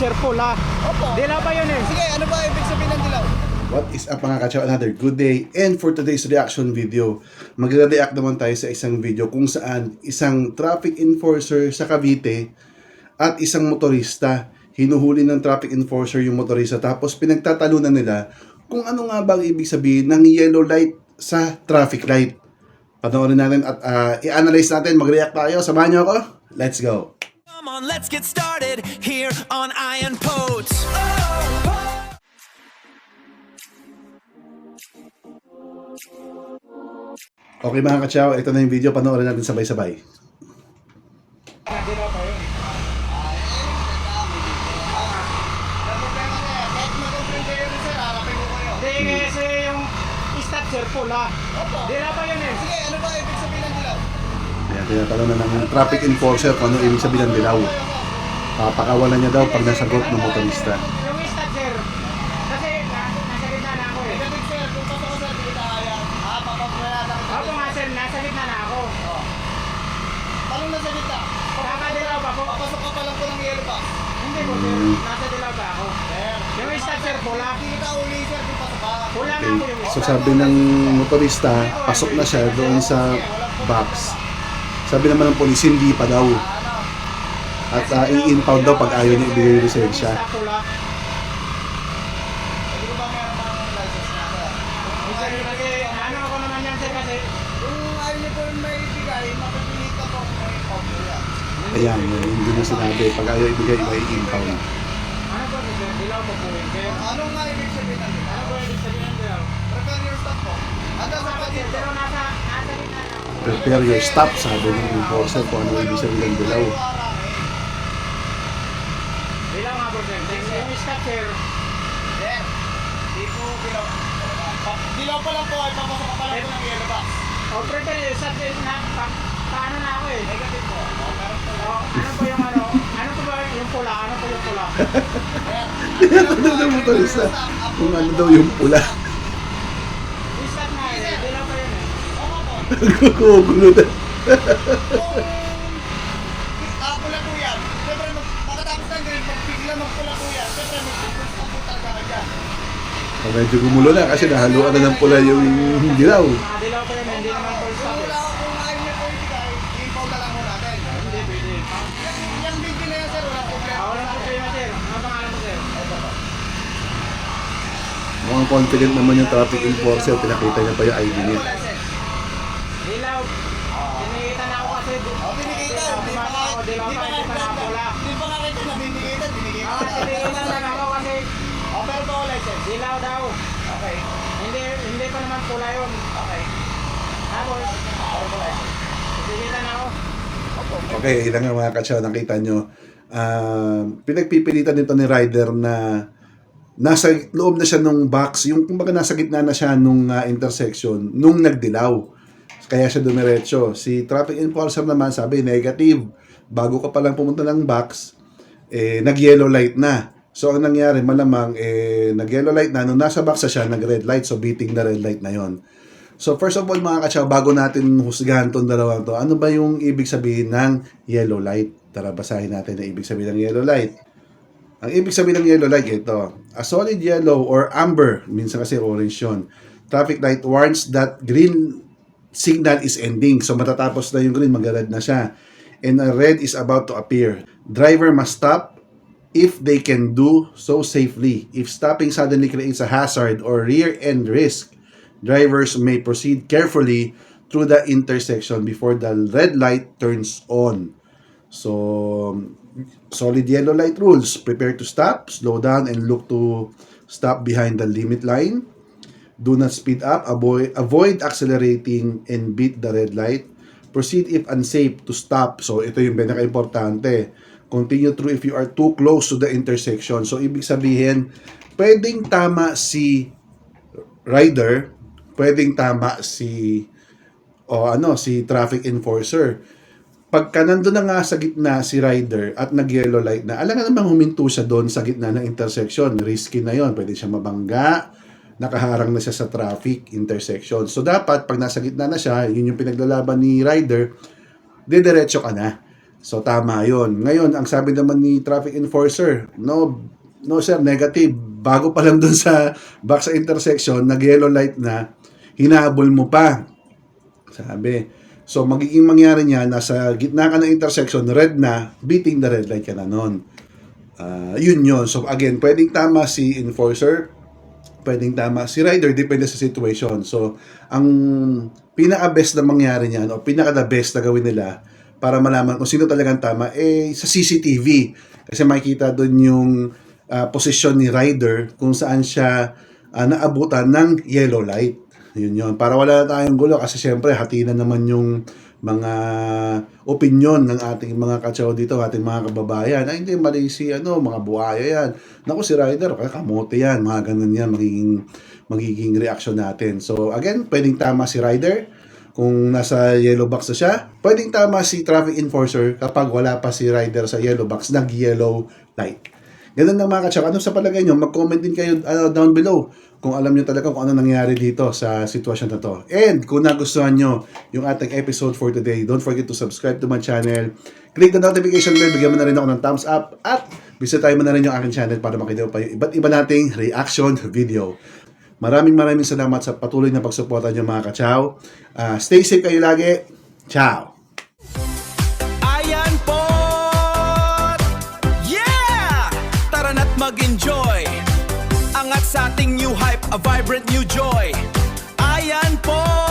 sir, pula. Opo. Dilaw ba yun eh? Sige, ano ba ibig sabihin ng dilaw? What is up mga kachaw? Another good day. And for today's reaction video, magre-react naman tayo sa isang video kung saan isang traffic enforcer sa Cavite at isang motorista, hinuhuli ng traffic enforcer yung motorista tapos pinagtatalunan nila kung ano nga ba ang ibig sabihin ng yellow light sa traffic light. Panoorin natin at i-analyze natin, mag-react tayo. Samahan niyo ako. Let's go. Come on, let's get started here on Iron Poets. Okay mga kachaw, ito na yung video. Panoorin natin sabay-sabay. Dilaw ba yun? Hindi kasi yung stop sir, pula. Dilaw ba yun eh? Sige, ano ba ibig sabihin ng dilaw? Ayan, tinatanong na ng traffic enforcer kung ano ibig sabihin ng dilaw. Papakawalan niya daw pag nasagot ng motorista. Yung stop sir, kasi nasa gitna na ako eh. Ibig sir, kung pasok ko sir, di tayo. Papapapaya na kita. Opo nga sir, nasa gitna na ako. Tanong na sa gitna. Kakadilaw ba po? Papasok ka pa lang po ng yellow box. Hindi po sir, nasa dilaw ba ako? Sir. Yung stop sir, pula. Kita uli sir, kung pasok ka. Pula nga Okay. po yung So sabi ng motorista, pasok na siya doon sa box. Sabi naman ng polis, hindi pa daw. At i-impound daw pag ayaw niya ibigay yung lisensya. Stop pula. Hindi ko ba meron pang license na sir? Sir, kasi ano ako naman yan sir kasi Kung ayaw niyo po may ibigay, mapipilit ka po kung may problem yan. Ayan, hindi na sinabi. Pag ayaw ibigay, may impound. ano po sir, dilaw po po yun sir. Ano nga ibig sabihin ng dilaw? Ano po ibig sabihin ng dilaw? Prepare your stop po. Handa sa pagkita. Pero nasa gitna na ako. Prepare your stop, sabi ng enforcer kung ano ibig sabihin ng dilaw. Dilaw nga po sir. Yung stop sir, Sir, di po dilaw. Dilaw pa lang po, ay papasok ka pa lang po ng yellow box. o prepare yung stop sir na paano na ako eh. Negative po. Meron po. Ano po yung ano po ba yung pula? Ano po yung pula? Tinatanong ng motorista kung ano daw yung pula. Yung stop na eh, dilaw pa yun eh. Gugulo na. Pula po yan. Siyempre, pagkatapos ng green, pag bigla magpula po yan, siyempre, mag-focus ka po talaga ka dyan. Medyo gumulo na kasi nahaluan na ng pula yung dilaw. Mga dilaw pa yun, hindi naman full stop Kung eh. wala ako, kung ayaw niyo po ibigay, i-impound na lang ho natin. Hindi pwede. Yung video na yan, sir, wala problema. Wala po kayo sir. Ano pangalan mo sir? Mukhang confident naman yung traffic enforcer. Pinakita niya pa yung ID niya. Wala, sir. Dilaw. Pinikita na ako kasi. O, binigay ka. Di pa nga, Dilaw pa, hindi pa nakapula. di pa nga kita na binigay ka, binigay ka. Pinikita na ako kasi O, pero ba wala, sir? dilaw daw. Okay. Hindi pa naman pula yun. Okay. Tapos, Pero wala, sir. pinikita na ako. Okay, ilan nga mga katsyaw, nakita nyo. Pinagpipilitan nito ni Ryder na nasa loob na siya nung box. Yung kumbaga nasa gitna na siya nung intersection nung nagdilaw. Kaya siya dumiretso. Si traffic enforcer naman sabi, negative. Bago ka palang pumunta ng box, nag-yellow light na. So, ang nangyari, malamang, nag-yellow light na. Nung nasa box na siya, nag-red light. So, beating the red light na yon. So, first of all, mga katsyaw, bago natin husgahan itong dalawang to, ano ba yung ibig sabihin ng yellow light? Tara, basahin natin ang ibig sabihin ng yellow light. Ang ibig sabihin ng yellow light, ito. A solid yellow or amber, minsan kasi orange yun. Traffic light warns that green signal is ending. So, matatapos na yung green, mag-red na siya. And a red is about to appear. Driver must stop if they can do so safely. If stopping suddenly creates a hazard or rear-end risk, drivers may proceed carefully through the intersection before the red light turns on. So, solid yellow light rules. Prepare to stop, slow down, and look to stop behind the limit line. Do not speed up, avoid accelerating, and beat the red light. Proceed if unsafe to stop. So, ito yung pinaka-importante. Continue through if you are too close to the intersection. So, ibig sabihin, pwedeng tama si rider, pwedeng tama si si traffic enforcer. Pagka nandun na nga sa gitna si rider at nag-yellow light na, alam nga namang huminto siya doon sa gitna ng intersection. Risky na yon, pwede siya mabangga, nakaharang na siya sa traffic intersection. So dapat, pag nasa gitna na siya, yun yung pinaglalaban ni rider, didiretso ka na. So tama 'yon. Ngayon, ang sabi naman ni traffic enforcer, no sir, negative. Bago pa lang dun sa back sa intersection, nag-yellow light na, hinahabol mo pa. Sabi. So magiging mangyari niya, nasa gitna ka ng intersection, red na, beating the red light ka na nun. Yun. So again, pwedeng tama si enforcer, pwedeng tama si rider, depende sa situation. So ang pinaka-best na mangyari niyan, o pinaka-the best na gawin nila para malaman kung sino talagang tama, sa CCTV. Kasi makikita doon yung posisyon ni rider kung saan siya naabutan ng yellow light. Yun. Para wala na tayong gulo kasi syempre hati na naman yung mga opinion ng ating mga katsaw dito, ating mga kababayan. Ay, hindi, mali si mga buhaya yan. Naku, si rider, kamote yan. Mga ganun yan, magiging reaction natin. So, again, pwedeng tama si rider kung nasa yellow box na siya. Pwedeng tama si traffic enforcer kapag wala pa si rider sa yellow box, nag-yellow light. Ganun lang mga katsaw. Ano sa palagay nyo? Mag-comment din kayo down below kung alam nyo talaga kung ano nangyari dito sa sitwasyon na to. And kung nagustuhan nyo yung ating episode for today, don't forget to subscribe to my channel. Click the notification bell, bigyan mo na rin ako ng thumbs up, at bisitahin mo na rin yung aking channel para makita pa yung iba't iba nating reaction video. Maraming salamat sa patuloy na pagsuporta nyo mga katsaw. Stay safe kayo lagi. Ciao! Ayan po! Yeah! Tara na't mag-enjoy. Angat sa ating new hype, a vibrant new joy. Ayan po!